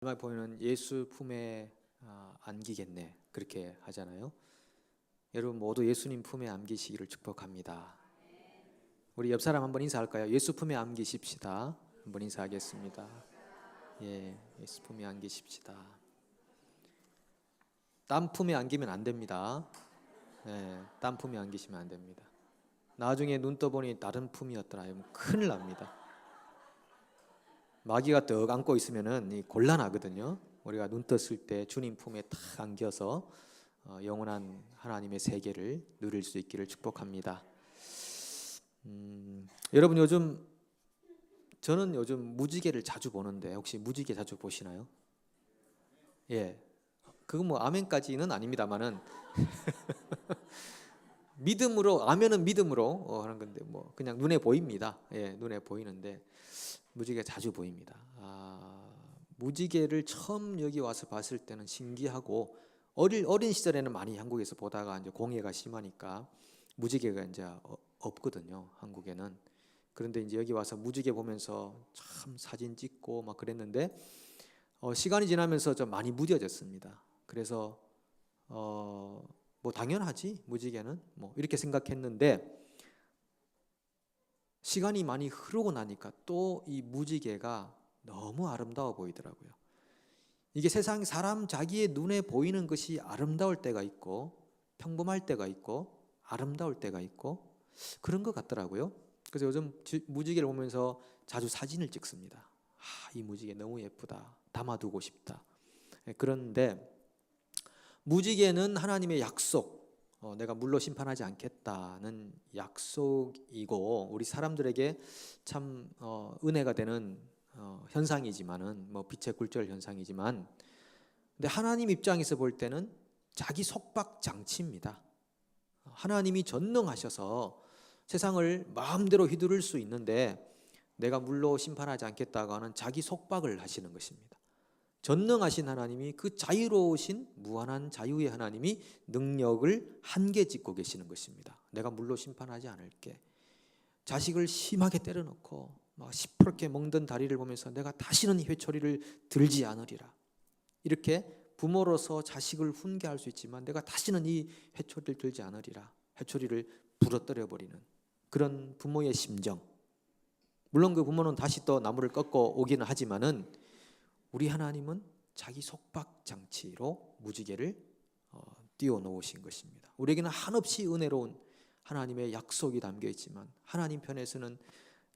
마지막에 보면 예수 품에 안기겠네 그렇게 하잖아요. 여러분 모두 예수님 품에 안기시기를 축복합니다. 우리 옆 사람 한번 인사할까요? 예수 품에 안기십시다. 한번 인사하겠습니다. 예, 예수 품에 안기십시다. 땀 품에 안기면 안 됩니다. 예, 땀 품에 안기시면 안 됩니다. 나중에 눈 떠보니 다른 품이었더라. 큰일 납니다. 마귀가 떡 안고 있으면은 곤란하거든요. 우리가 눈 떴을 때 주님 품에 탁 안겨서 영원한 하나님의 세계를 누릴 수 있기를 축복합니다. 여러분 저는 요즘 무지개를 자주 보는데 혹시 무지개 자주 보시나요? 예, 그건 뭐 아멘까지는 아닙니다만은 믿음으로 아멘은 믿음으로 하는 건데 뭐 그냥 눈에 보입니다. 예, 눈에 보이는데 무지개 자주 보입니다. 무지개를 처음 여기 와서 봤을 때는 신기하고 어린 시절에는 많이 한국에서 보다가 이제 공해가 심하니까 무지개가 이제 없거든요, 한국에는. 그런데 이제 여기 와서 무지개 보면서 참 사진 찍고 막 그랬는데 시간이 지나면서 좀 많이 무뎌졌습니다. 그래서 뭐 당연하지 무지개는 뭐 이렇게 생각했는데 시간이 많이 흐르고 나니까 또 이 무지개가 너무 아름다워 보이더라고요. 이게 세상 사람 자기의 눈에 보이는 것이 아름다울 때가 있고 평범할 때가 있고 아름다울 때가 있고 그런 것 같더라고요. 그래서 요즘 무지개를 보면서 자주 사진을 찍습니다. 이 무지개 너무 예쁘다. 담아두고 싶다. 그런데 무지개는 하나님의 약속, 내가 물로 심판하지 않겠다는 약속이고 우리 사람들에게 참 은혜가 되는 현상이지만은 뭐 빛의 굴절 현상이지만 근데 하나님 입장에서 볼 때는 자기 속박 장치입니다. 하나님이 전능하셔서 세상을 마음대로 휘두를 수 있는데 내가 물로 심판하지 않겠다고 하는 자기 속박을 하시는 것입니다. 전능하신 하나님이 그 자유로우신 무한한 자유의 하나님이 능력을 한계 짓고 계시는 것입니다. 내가 물로 심판하지 않을게. 자식을 심하게 때려놓고 막 시퍼렇게 멍든 다리를 보면서 내가 다시는 회초리를 들지 않으리라. 이렇게 부모로서 자식을 훈계할 수 있지만 내가 다시는 이 회초리를 들지 않으리라. 회초리를 부러뜨려 버리는 그런 부모의 심정. 물론 그 부모는 다시 또 나무를 꺾어 오기는 하지만은 우리 하나님은 자기 속박 장치로 무지개를 띄워 놓으신 것입니다. 우리에게는 한없이 은혜로운 하나님의 약속이 담겨 있지만 하나님 편에서는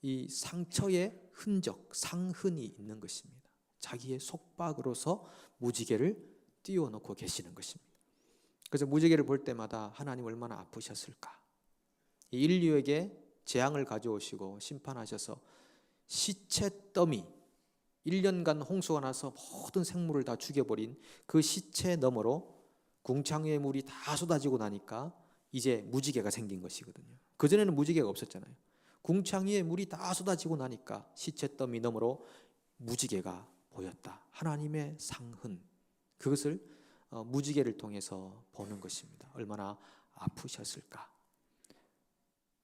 이 상처의 흔적, 상흔이 있는 것입니다. 자기의 속박으로서 무지개를 띄워 놓고 계시는 것입니다. 그래서 무지개를 볼 때마다 하나님 얼마나 아프셨을까. 인류에게 재앙을 가져오시고 심판하셔서 시체 더미 1년간 홍수가 나서 모든 생물을 다 죽여버린 그 시체 너머로 궁창의 물이 다 쏟아지고 나니까 이제 무지개가 생긴 것이거든요. 그전에는 무지개가 없었잖아요. 궁창의 물이 다 쏟아지고 나니까 시체 더미 너머로 무지개가 보였다. 하나님의 상흔, 그것을 무지개를 통해서 보는 것입니다. 얼마나 아프셨을까.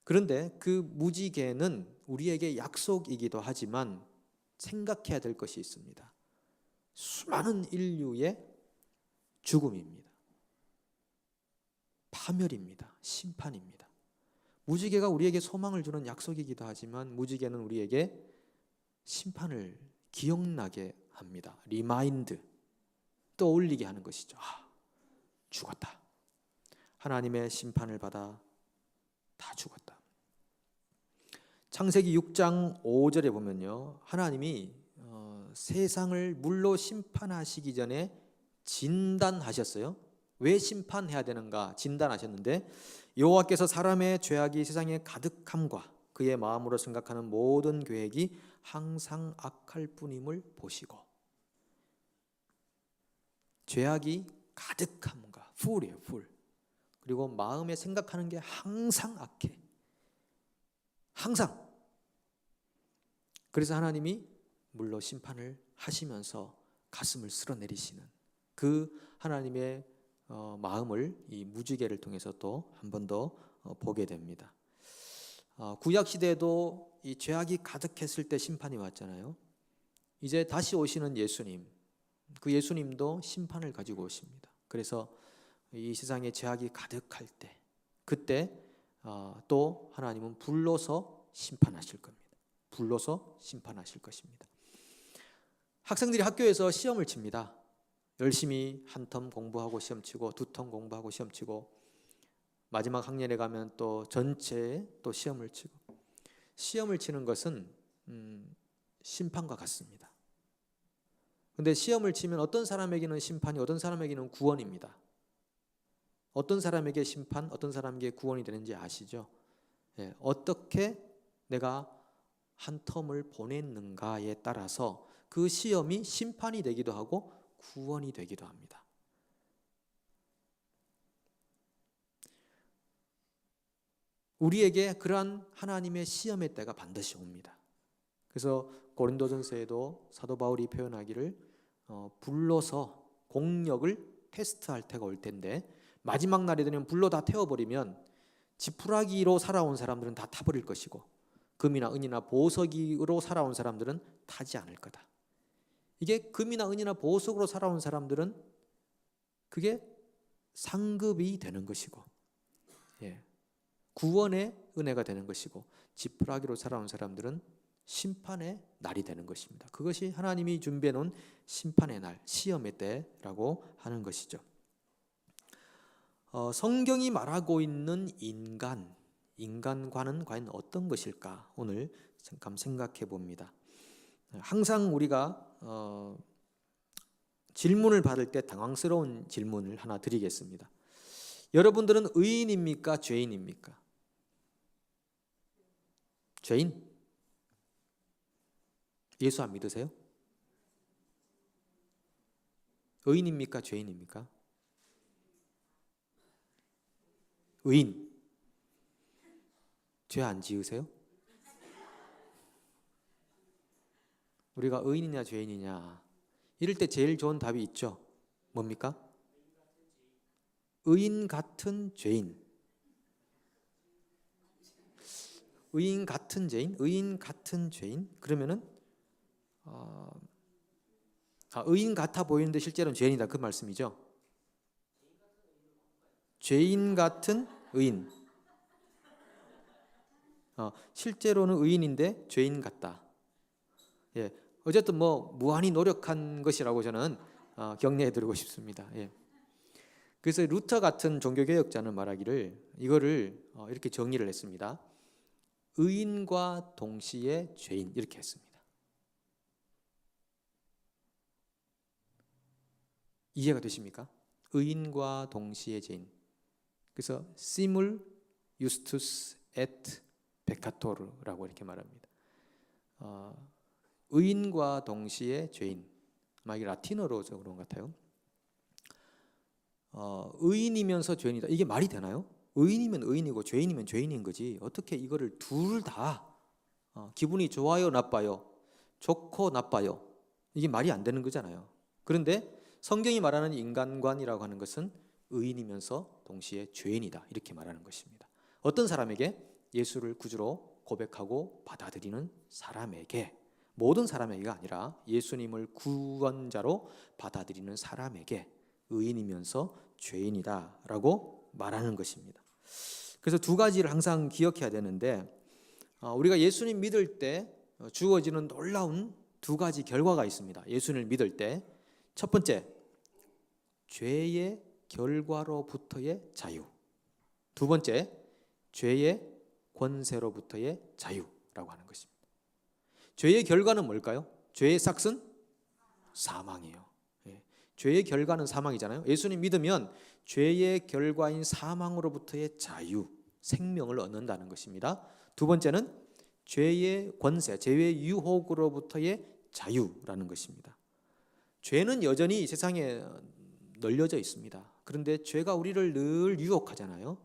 그런데 그 무지개는 우리에게 약속이기도 하지만 생각해야 될 것이 있습니다. 수많은 인류의 죽음입니다. 파멸입니다. 심판입니다. 무지개가 우리에게 소망을 주는 약속이기도 하지만 무지개는 우리에게 심판을 기억나게 합니다. 리마인드, 떠올리게 하는 것이죠. 죽었다. 하나님의 심판을 받아 다 죽었다. 창세기 6장 5절에 보면요, 하나님이 세상을 물로 심판하시기 전에 진단하셨어요. 왜 심판해야 되는가 진단하셨는데 여호와께서 사람의 죄악이 세상에 가득함과 그의 마음으로 생각하는 모든 계획이 항상 악할 뿐임을 보시고, 죄악이 가득함과 full이에요, full. 그리고 마음에 생각하는 게 항상 악해. 항상. 그래서 하나님이 물로 심판을 하시면서 가슴을 쓸어내리시는 그 하나님의 마음을 이 무지개를 통해서 또 한 번 더 보게 됩니다. 구약 시대에도 이 죄악이 가득했을 때 심판이 왔잖아요. 이제 다시 오시는 예수님, 그 예수님도 심판을 가지고 오십니다. 그래서 이 세상에 죄악이 가득할 때, 그때 또 하나님은 불러서 심판하실 겁니다. 불러서 심판하실 것입니다. 학생들이 학교에서 시험을 칩니다. 열심히 한 텀 공부하고 시험 치고 두 텀 공부하고 시험 치고 마지막 학년에 가면 또 전체에 또 시험을 치고, 시험을 치는 것은 심판과 같습니다. 근데 시험을 치면 어떤 사람에게는 심판이, 어떤 사람에게는 구원입니다. 어떤 사람에게 심판, 어떤 사람에게 구원이 되는지 아시죠? 예, 어떻게 내가 한 텀을 보냈는가에 따라서 그 시험이 심판이 되기도 하고 구원이 되기도 합니다. 우리에게 그러한 하나님의 시험의 때가 반드시 옵니다. 그래서 고린도전서에도 사도 바울이 표현하기를 불러서 공력을 테스트할 때가 올 텐데, 마지막 날이 되면 불로 다 태워버리면 지푸라기로 살아온 사람들은 다 타버릴 것이고 금이나 은이나 보석으로 살아온 사람들은 타지 않을 거다. 이게 금이나 은이나 보석으로 살아온 사람들은 그게 상급이 되는 것이고, 예, 구원의 은혜가 되는 것이고, 지푸라기로 살아온 사람들은 심판의 날이 되는 것입니다. 그것이 하나님이 준비해 놓은 심판의 날, 시험의 때라고 하는 것이죠. 성경이 말하고 있는 인간관은 과연 어떤 것일까? 오늘 잠깐 생각해 봅니다. 항상 우리가 질문을 받을 때 당황스러운 질문을 하나 드리겠습니다. 여러분들은 의인입니까? 죄인입니까? 죄인? 예수 안 믿으세요? 의인입니까? 죄인입니까? 의인. 죄 안 지으세요? 우리가 의인이냐 죄인이냐 이럴 때 제일 좋은 답이 있죠. 뭡니까? 의인 같은 죄인. 의인 같은 죄인? 의인 같은 죄인? 그러면은 의인 같아 보이는데 실제로는 죄인이다, 그 말씀이죠. 죄인 같은 의인. 실제로는 의인인데 죄인 같다. 예, 어쨌든 무한히 노력한 것이라고 저는 격려해드리고 싶습니다. 예. 그래서 루터 같은 종교개혁자는 말하기를 이거를 이렇게 정리를 했습니다. 의인과 동시에 죄인, 이렇게 했습니다. 이해가 되십니까? 의인과 동시에 죄인. 그래서 simul justus et peccator라고 이렇게 말합니다. 의인과 동시에 죄인. 이게 라틴어로 그런 것 같아요. 의인이면서 죄인이다. 이게 말이 되나요? 의인이면 의인이고 죄인이면 죄인인 거지. 어떻게 이거를 둘 다 기분이 좋아요, 나빠요, 좋고 나빠요, 이게 말이 안 되는 거잖아요. 그런데 성경이 말하는 인간관이라고 하는 것은 의인이면서 동시에 죄인이다, 이렇게 말하는 것입니다. 어떤 사람에게? 예수를 구주로 고백하고 받아들이는 사람에게, 모든 사람에게가 아니라 예수님을 구원자로 받아들이는 사람에게 의인이면서 죄인이다라고 말하는 것입니다. 그래서 두 가지를 항상 기억해야 되는데, 우리가 예수님 믿을 때 주어지는 놀라운 두 가지 결과가 있습니다. 예수님을 믿을 때 첫 번째, 죄의 결과로부터의 자유. 두 번째, 죄의 권세로부터의 자유라고 하는 것입니다. 죄의 결과는 뭘까요? 죄의 삭은 사망이에요. 죄의 결과는 사망이잖아요. 예수님 믿으면 죄의 결과인 사망으로부터의 자유, 생명을 얻는다는 것입니다. 두 번째는 죄의 권세, 죄의 유혹으로부터의 자유라는 것입니다. 죄는 여전히 이 세상에 널려져 있습니다. 그런데 죄가 우리를 늘 유혹하잖아요.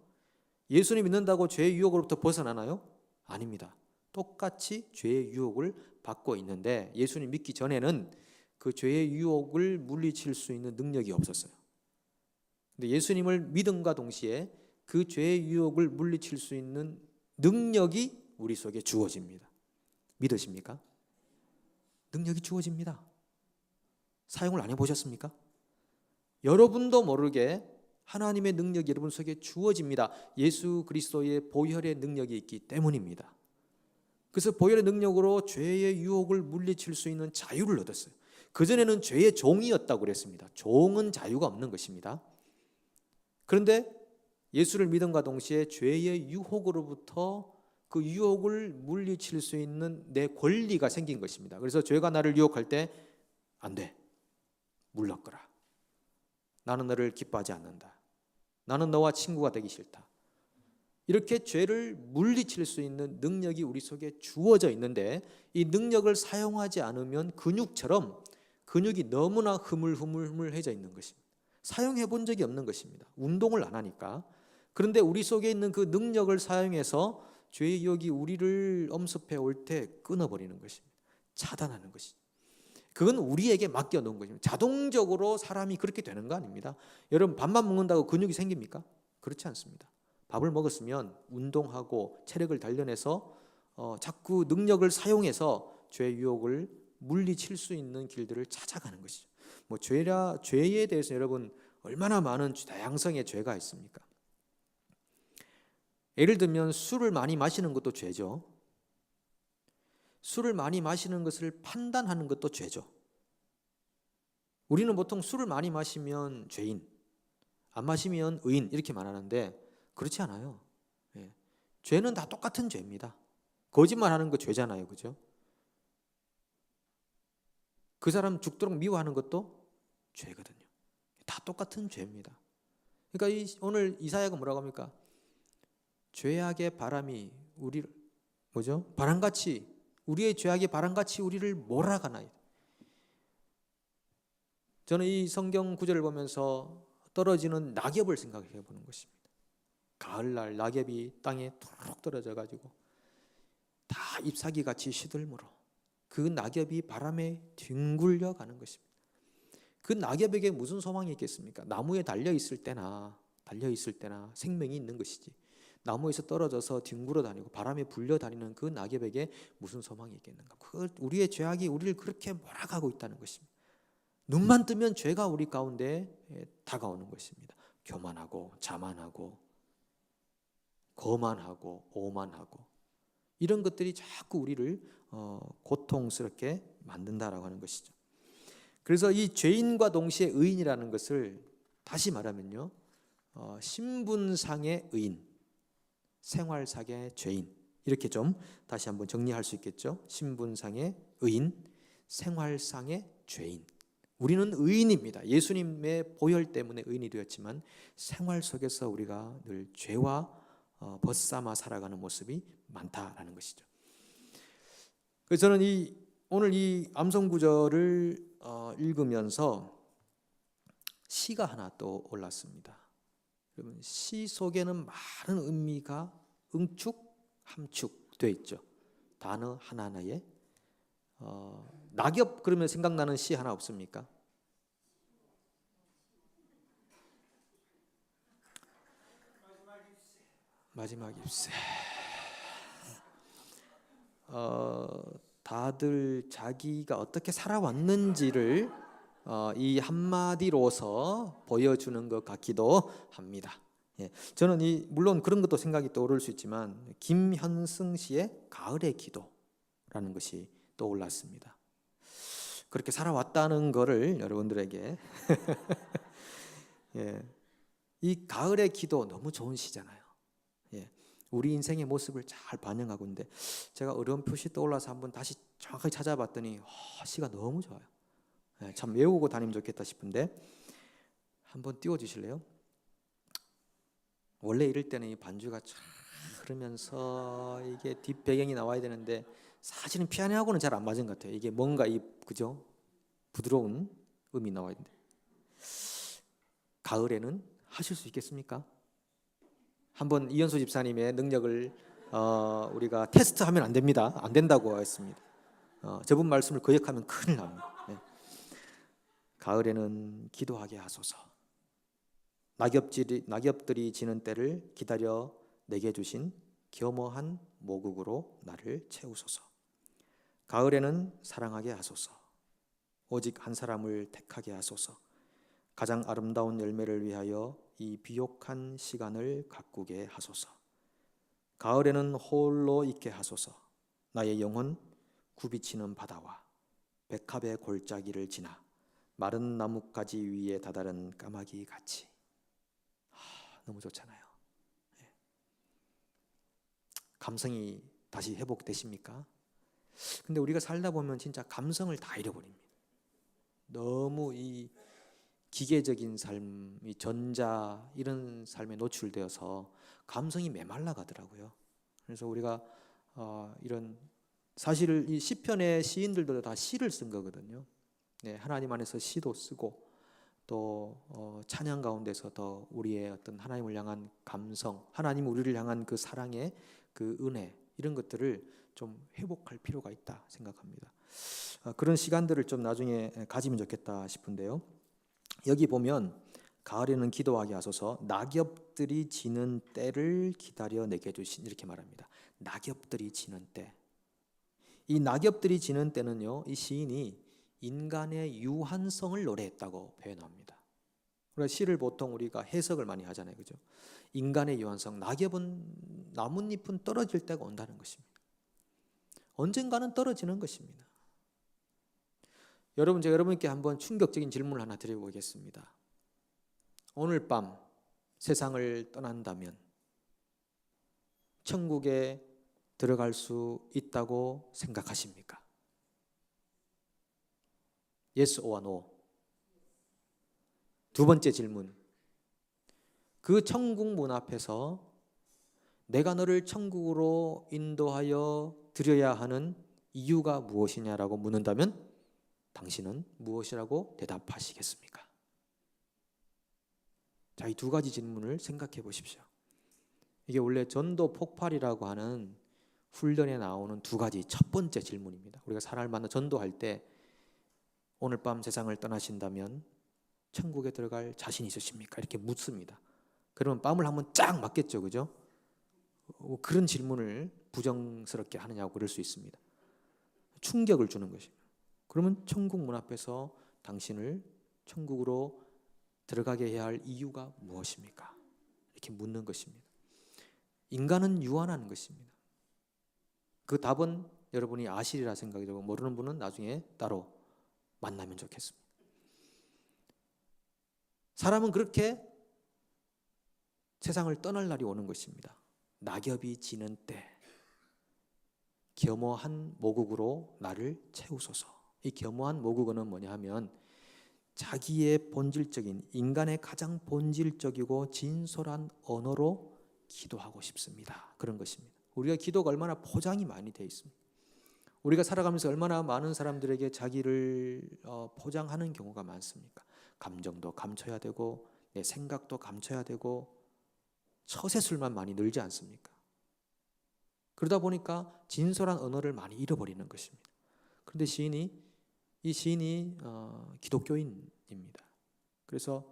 예수님 믿는다고 죄의 유혹으로부터 벗어나나요? 아닙니다. 똑같이 죄의 유혹을 받고 있는데, 예수님 믿기 전에는 그 죄의 유혹을 물리칠 수 있는 능력이 없었어요. 근데 예수님을 믿음과 동시에 그 죄의 유혹을 물리칠 수 있는 능력이 우리 속에 주어집니다. 믿으십니까? 능력이 주어집니다. 사용을 안 해보셨습니까? 여러분도 모르게 하나님의 능력이 여러분 속에 주어집니다. 예수 그리스도의 보혈의 능력이 있기 때문입니다. 그래서 보혈의 능력으로 죄의 유혹을 물리칠 수 있는 자유를 얻었어요. 그전에는 죄의 종이었다고 그랬습니다. 종은 자유가 없는 것입니다. 그런데 예수를 믿음과 동시에 죄의 유혹으로부터 그 유혹을 물리칠 수 있는 내 권리가 생긴 것입니다. 그래서 죄가 나를 유혹할 때 안 돼, 물러거라. 나는 너를 기뻐하지 않는다. 나는 너와 친구가 되기 싫다. 이렇게 죄를 물리칠 수 있는 능력이 우리 속에 주어져 있는데 이 능력을 사용하지 않으면 근육처럼 근육이 너무나 흐물흐물해져 있는 것입니다. 사용해 본 적이 없는 것입니다. 운동을 안 하니까. 그런데 우리 속에 있는 그 능력을 사용해서 죄의 유혹이 우리를 엄습해 올 때 끊어버리는 것입니다. 차단하는 것이죠. 그건 우리에게 맡겨놓은 것입니다. 자동적으로 사람이 그렇게 되는 거 아닙니다. 여러분 밥만 먹는다고 근육이 생깁니까? 그렇지 않습니다. 밥을 먹었으면 운동하고 체력을 단련해서 자꾸 능력을 사용해서 죄의 유혹을 물리칠 수 있는 길들을 찾아가는 것이죠. 뭐 죄에 대해서 여러분 얼마나 많은 다양성의 죄가 있습니까? 예를 들면 술을 많이 마시는 것도 죄죠. 술을 많이 마시는 것을 판단하는 것도 죄죠. 우리는 보통 술을 많이 마시면 죄인, 안 마시면 의인 이렇게 말하는데 그렇지 않아요. 예. 죄는 다 똑같은 죄입니다. 거짓말하는 거 죄잖아요, 그죠? 그 사람 죽도록 미워하는 것도 죄거든요. 다 똑같은 죄입니다. 그러니까 오늘 이사야가 뭐라고 합니까? 죄악의 바람이 우리를 바람같이 우리의 죄악의 바람같이 우리를 몰아가나이다. 저는 이 성경 구절을 보면서 떨어지는 낙엽을 생각해 보는 것입니다. 가을날 낙엽이 땅에 툭 떨어져 가지고 다 잎사귀 같이 시들므로 그 낙엽이 바람에 뒹굴려 가는 것입니다. 그 낙엽에게 무슨 소망이 있겠습니까? 나무에 달려 있을 때나 생명이 있는 것이지. 나무에서 떨어져서 뒹굴어 다니고 바람에 불려 다니는 그 낙엽에게 무슨 소망이 있겠는가? 우리의 죄악이 우리를 그렇게 몰아가고 있다는 것입니다. 눈만 뜨면 죄가 우리 가운데 다가오는 것입니다. 교만하고 자만하고 거만하고 오만하고 이런 것들이 자꾸 우리를 고통스럽게 만든다라고 하는 것이죠. 그래서 이 죄인과 동시에 의인이라는 것을 다시 말하면요, 신분상의 의인, 생활상의 죄인 이렇게 좀 다시 한번 정리할 수 있겠죠. 신분상의 의인, 생활상의 죄인. 우리는 의인입니다. 예수님의 보혈 때문에 의인이 되었지만 생활 속에서 우리가 늘 죄와 벗삼아 살아가는 모습이 많다라는 것이죠. 그래서 저는 오늘 이 암송 구절을 읽으면서 시가 하나 또 올랐습니다. 여러분, 시 속에는 많은 의미가 응축,함축되어 있죠. 단어 하나하나에 낙엽 그러면 생각나는 시 하나 없습니까? 마지막 잎새. 다들 자기가 어떻게 살아왔는지를 이 한마디로서 보여주는 것 같기도 합니다. 예, 저는 물론 그런 것도 생각이 떠오를 수 있지만 김현승 씨의 가을의 기도라는 것이 떠올랐습니다. 그렇게 살아왔다는 것을 여러분들에게 예, 이 가을의 기도 너무 좋은 시잖아요. 예, 우리 인생의 모습을 잘 반영하고 있는데 제가 어려운 표시 떠올라서 한번 다시 정확하게 찾아봤더니 시가 너무 좋아요. 예, 참 외우고 다니면 좋겠다 싶은데 한번 띄워주실래요? 원래 이럴 때는 이 반주가 쫙 흐르면서 이게 뒷배경이 나와야 되는데 사실은 피아노하고는 잘 안 맞은 것 같아요. 이게 뭔가 그죠? 부드러운 음이 나와야 되는데 가을에는 하실 수 있겠습니까? 한번 이현수 집사님의 능력을 우리가 테스트하면 안 됩니다. 안 된다고 했습니다. 저분 말씀을 거역하면 큰일 납니다. 네. 가을에는 기도하게 하소서. 낙엽들이 지는 때를 기다려 내게 주신 겸허한 모국으로 나를 채우소서. 가을에는 사랑하게 하소서. 오직 한 사람을 택하게 하소서. 가장 아름다운 열매를 위하여 이 비옥한 시간을 가꾸게 하소서. 가을에는 홀로 있게 하소서. 나의 영혼 굽이치는 바다와 백합의 골짜기를 지나 마른 나뭇가지 위에 다다른 까마귀 같이. 너무 좋잖아요. 감성이 다시 회복되십니까? 근데 우리가 살다 보면 진짜 감성을 다 잃어버립니다. 너무 이 기계적인 삶, 이 전자 이런 삶에 노출되어서 감성이 메말라 가더라고요. 그래서 우리가 이런 사실 이 시편의 시인들도 다 시를 쓴 거거든요. 네, 하나님 안에서 시도 쓰고 또 찬양 가운데서 더 우리의 어떤 하나님을 향한 감성, 하나님 우리를 향한 그 사랑의 그 은혜 이런 것들을 좀 회복할 필요가 있다 생각합니다. 그런 시간들을 좀 나중에 가지면 좋겠다 싶은데요. 여기 보면 가을에는 기도하게 하소서, 낙엽들이 지는 때를 기다려 내게 주신, 이렇게 말합니다. 낙엽들이 지는 때. 이 낙엽들이 지는 때는요, 이 시인이 인간의 유한성을 노래했다고 표현합니다. 우리가 시를 보통 우리가 해석을 많이 하잖아요, 그죠? 인간의 유한성, 낙엽은 나뭇잎은 떨어질 때가 온다는 것입니다. 언젠가는 떨어지는 것입니다. 여러분, 제가 여러분께 한번 충격적인 질문을 하나 드려보겠습니다. 오늘 밤 세상을 떠난다면 천국에 들어갈 수 있다고 생각하십니까? Yes or no? 두 번째 질문. 그 천국 문 앞에서 내가 너를 천국으로 인도하여 드려야 하는 이유가 무엇이냐라고 묻는다면 당신은 무엇이라고 대답하시겠습니까? 자, 이 두 가지 질문을 생각해 보십시오. 이게 원래 전도 폭발이라고 하는 훈련에 나오는 두 가지 첫 번째 질문입니다. 우리가 사람을 만나 전도할 때 오늘 밤 세상을 떠나신다면 천국에 들어갈 자신 있으십니까? 이렇게 묻습니다. 그러면 뺨을 한번 쫙 맞겠죠, 그죠? 그런 질문을 부정스럽게 하느냐고 그럴 수 있습니다. 충격을 주는 것입니다. 그러면 천국 문 앞에서 당신을 천국으로 들어가게 해야 할 이유가 무엇입니까? 이렇게 묻는 것입니다. 인간은 유한한 것입니다. 그 답은 여러분이 아시리라 생각이 들고 모르는 분은 나중에 따로 만나면 좋겠습니다. 사람은 그렇게 세상을 떠날 날이 오는 것입니다. 낙엽이 지는 때 겸허한 모국으로 나를 채우소서. 이 겸허한 모국어는 뭐냐 하면 자기의 본질적인, 인간의 가장 본질적이고 진솔한 언어로 기도하고 싶습니다. 그런 것입니다. 우리가 기도가 얼마나 포장이 많이 되어 있습니다. 우리가 살아가면서 얼마나 많은 사람들에게 자기를 포장하는 경우가 많습니까? 감정도 감춰야 되고 내 생각도 감춰야 되고 처세술만 많이 늘지 않습니까? 그러다 보니까 진솔한 언어를 많이 잃어버리는 것입니다. 그런데 이 시인이 기독교인입니다. 그래서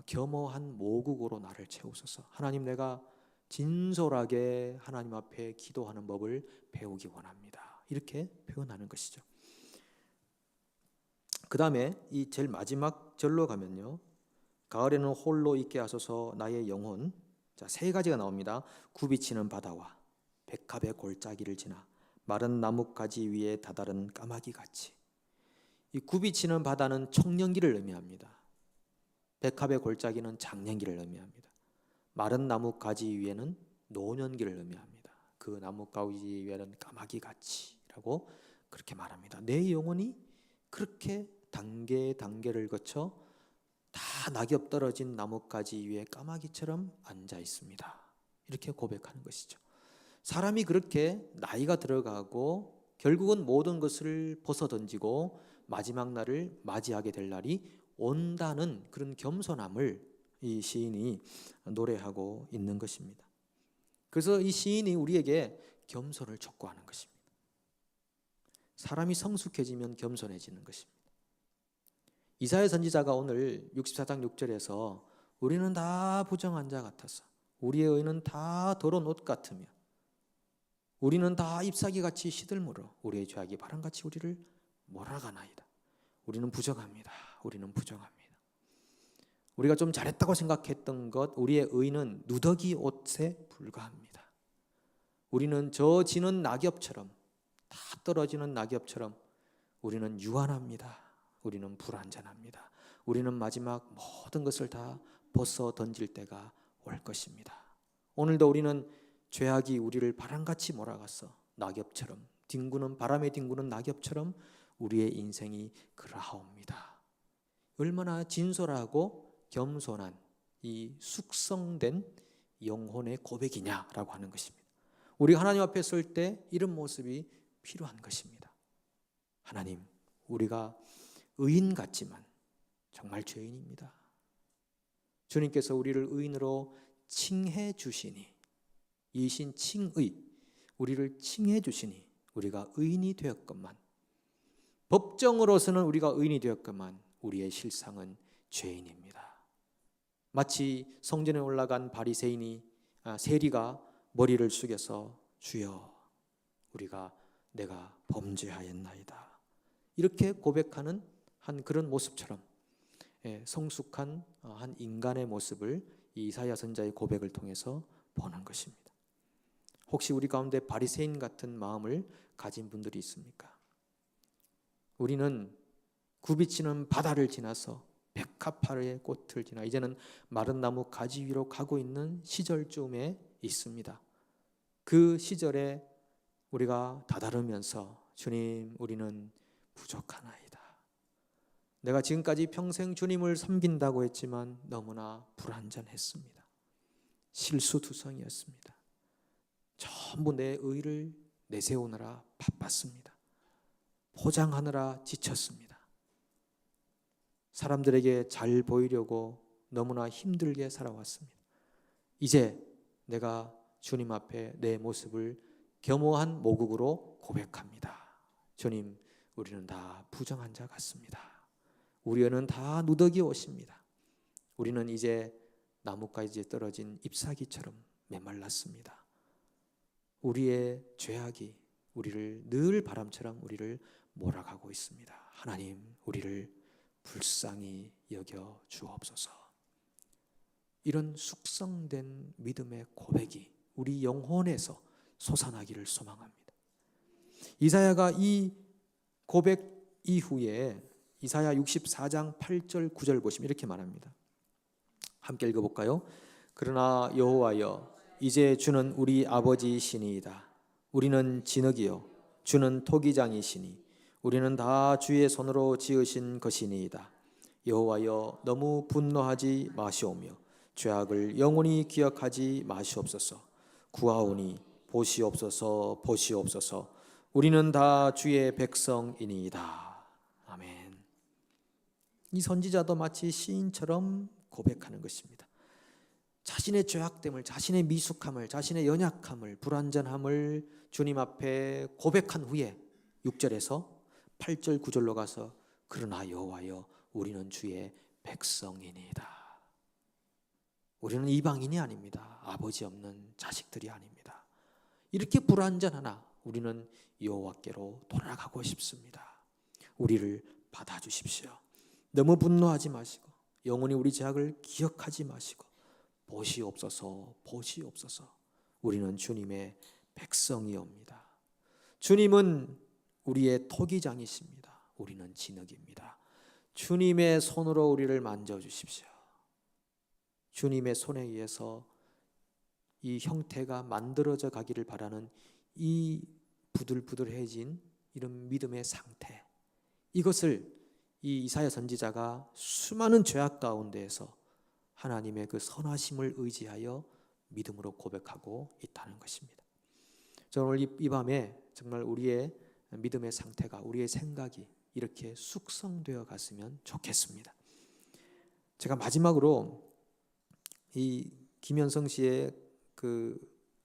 겸허한 모국어로 나를 채우소서. 하나님, 내가 진솔하게 하나님 앞에 기도하는 법을 배우기 원합니다. 이렇게 표현하는 것이죠. 그 다음에 이 제일 마지막 절로 가면요, 가을에는 홀로 있게 하소서 나의 영혼. 자, 세 가지가 나옵니다. 굽이치는 바다와 백합의 골짜기를 지나 마른 나뭇가지 위에 다다른 까마귀 같이. 이 굽이치는 바다는 청년기를 의미합니다. 백합의 골짜기는 장년기를 의미합니다. 마른 나뭇가지 위에는 노년기를 의미합니다. 그 나뭇가지 위에는 까마귀 같이라고 그렇게 말합니다. 내 영혼이 그렇게 단계를 거쳐 다 낙엽 떨어진 나뭇가지 위에 까마귀처럼 앉아 있습니다. 이렇게 고백하는 것이죠. 사람이 그렇게 나이가 들어가고 결국은 모든 것을 벗어던지고 마지막 날을 맞이하게 될 날이 온다는 그런 겸손함을 이 시인이 노래하고 있는 것입니다. 그래서 이 시인이 우리에게 겸손을 촉구하는 것입니다. 사람이 성숙해지면 겸손해지는 것입니다. 이사야 선지자가 오늘 64장 6절에서 우리는 다 부정한 자 같아서 우리의 의는 다 더러운 옷 같으며 우리는 다 잎사귀같이 시들므로 우리의 죄악이 바람같이 우리를 몰아가나이다. 우리는 부정합니다. 우리는 부정합니다. 우리가 좀 잘했다고 생각했던 것, 우리의 의는 누더기 옷에 불과합니다. 우리는 져지는 낙엽처럼, 다 떨어지는 낙엽처럼 우리는 유한합니다. 우리는 불완전합니다. 우리는 마지막 모든 것을 다 벗어 던질 때가 올 것입니다. 오늘도 우리는 죄악이 우리를 바람같이 몰아가서 낙엽처럼 뒹구는, 바람에 뒹구는 낙엽처럼 우리의 인생이 그러하옵니다. 얼마나 진솔하고 겸손한 이 숙성된 영혼의 고백이냐라고 하는 것입니다. 우리가 하나님 앞에 설 때 이런 모습이 필요한 것입니다. 하나님, 우리가 의인 같지만 정말 죄인입니다. 주님께서 우리를 의인으로 칭해 주시니, 이신 칭의, 우리를 칭해 주시니 우리가 의인이 되었건만, 법정으로서는 우리가 의인이 되었건만 우리의 실상은 죄인입니다. 마치 성전에 올라간 바리새인이, 세리가 머리를 숙여서 주여, 내가 범죄하였나이다, 이렇게 고백하는 한 그런 모습처럼 성숙한 한 인간의 모습을 이 이사야 선지자의 고백을 통해서 보는 것입니다. 혹시 우리 가운데 바리새인 같은 마음을 가진 분들이 있습니까? 우리는 굽이치는 바다를 지나서 백합화의 꽃을 지나 이제는 마른 나무 가지 위로 가고 있는 시절쯤에 있습니다. 그 시절에 우리가 다다르면서 주님, 우리는 부족하나이다. 내가 지금까지 평생 주님을 섬긴다고 했지만 너무나 불완전했습니다. 실수투성이었습니다. 전부 내 의를 내세우느라 바빴습니다. 포장하느라 지쳤습니다. 사람들에게 잘 보이려고 너무나 힘들게 살아왔습니다. 이제 내가 주님 앞에 내 모습을 겸허한 모국으로 고백합니다. 주님, 우리는 다 부정한 자 같습니다. 우리는 다 누더기 옷입니다. 우리는 이제 나뭇가지에 떨어진 잎사귀처럼 메말랐습니다. 우리의 죄악이 우리를 늘 바람처럼 우리를 몰아가고 있습니다. 하나님, 우리를 불쌍히 여겨 주옵소서. 이런 숙성된 믿음의 고백이 우리 영혼에서 솟아나기를 소망합니다. 이사야가 이 고백 이후에 이사야 64장 8절 9절 보시면 이렇게 말합니다. 함께 읽어볼까요? 그러나 여호와여, 이제 주는 우리 아버지이시니이다. 우리는 진흙이요 주는 토기장이시니 우리는 다 주의 손으로 지으신 것이니이다. 여호와여, 너무 분노하지 마시오며 죄악을 영원히 기억하지 마시옵소서. 구하오니 보시옵소서, 보시옵소서. 우리는 다 주의 백성이니이다. 아멘. 이 선지자도 마치 시인처럼 고백하는 것입니다. 자신의 죄악됨을, 자신의 미숙함을, 자신의 연약함을, 불완전함을 주님 앞에 고백한 후에 6절에서 8절 9절로 가서 그러나 여호와여, 우리는 주의 백성이니이다. 우리는 이방인이 아닙니다. 아버지 없는 자식들이 아닙니다. 이렇게 불완전하나 우리는 여호와께로 돌아가고 싶습니다. 우리를 받아주십시오. 너무 분노하지 마시고 영원히 우리 죄악을 기억하지 마시고 보시옵소서, 보시옵소서. 우리는 주님의 백성이옵니다. 주님은 우리의 토기장이십니다. 우리는 진흙입니다. 주님의 손으로 우리를 만져주십시오. 주님의 손에 의해서 이 형태가 만들어져 가기를 바라는 이 부들부들해진 이런 믿음의 상태, 이것을 이 이사야 선지자가 수많은 죄악 가운데에서 하나님의 그 선하심을 의지하여 믿음으로 고백하고 있다는 것입니다. 저는 오늘 이 밤에 정말 우리의 믿음의 상태가, 우리의 생각이 이렇게 숙성되어 갔으면 좋겠습니다. 제가 마지막으로 이 김현성 씨의 그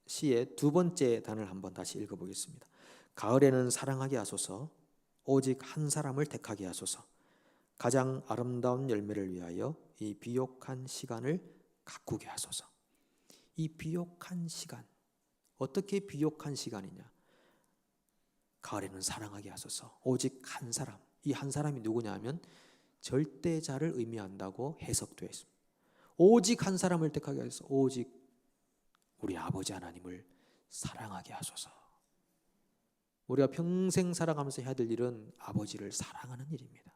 시의 두 번째 단을 한번 다시 읽어보겠습니다. 가을에는 사랑하게 하소서, 오직 한 사람을 택하게 하소서. 가장 아름다운 열매를 위하여 이 비옥한 시간을 가꾸게 하소서. 이 비옥한 시간, 어떻게 비옥한 시간이냐? 가을에는 사랑하게 하소서, 오직 한 사람, 이 한 사람이 누구냐 하면 절대자를 의미한다고 해석되어 있습니다. 오직 한 사람을 택하게 하소서. 오직 우리 아버지 하나님을 사랑하게 하소서. 우리가 평생 살아가면서 해야 될 일은 아버지를 사랑하는 일입니다.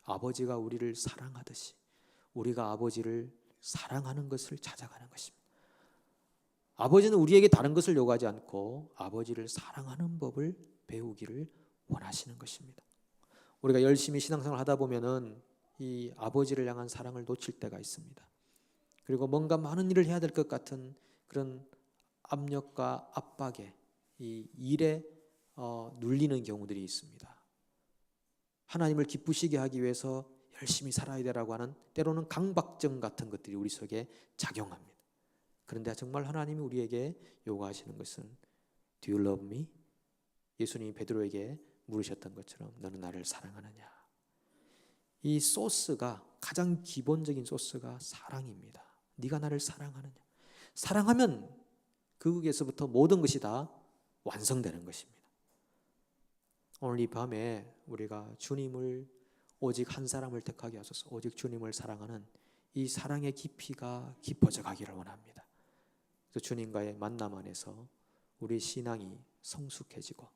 아버지가 우리를 사랑하듯이 우리가 아버지를 사랑하는 것을 찾아가는 것입니다. 아버지는 우리에게 다른 것을 요구하지 않고 아버지를 사랑하는 법을 배우기를 원하시는 것입니다. 우리가 열심히 신앙생활을 하다 보면은 이 아버지를 향한 사랑을 놓칠 때가 있습니다. 그리고 뭔가 많은 일을 해야 될 것 같은 그런 압력과 압박에 이 일에 눌리는 경우들이 있습니다. 하나님을 기쁘시게 하기 위해서 열심히 살아야 되라고 하는 때로는 강박증 같은 것들이 우리 속에 작용합니다. 그런데 정말 하나님이 우리에게 요구하시는 것은 Do you love me? 예수님이 베드로에게 물으셨던 것처럼 너는 나를 사랑하느냐? 이 소스가 가장 기본적인 소스가 사랑입니다. 네가 나를 사랑하느냐? 사랑하면 그에서부터 모든 것이 다 완성되는 것입니다. 오늘 이 밤에 우리가 주님을 오직 한 사람을 택하게 하소서. 오직 주님을 사랑하는 이 사랑의 깊이가 깊어져 가기를 원합니다. 그래서 주님과의 만남 안에서 우리 신앙이 성숙해지고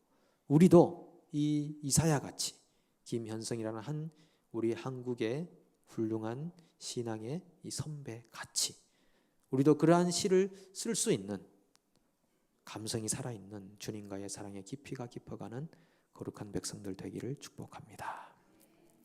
우리도 이 이사야 같이 김현성이라는 한 우리 한국의 훌륭한 신앙의 이 선배 같이 우리도 그러한 시를 쓸 수 있는 감성이 살아있는 주님과의 사랑의 깊이가 깊어가는 거룩한 백성들 되기를 축복합니다.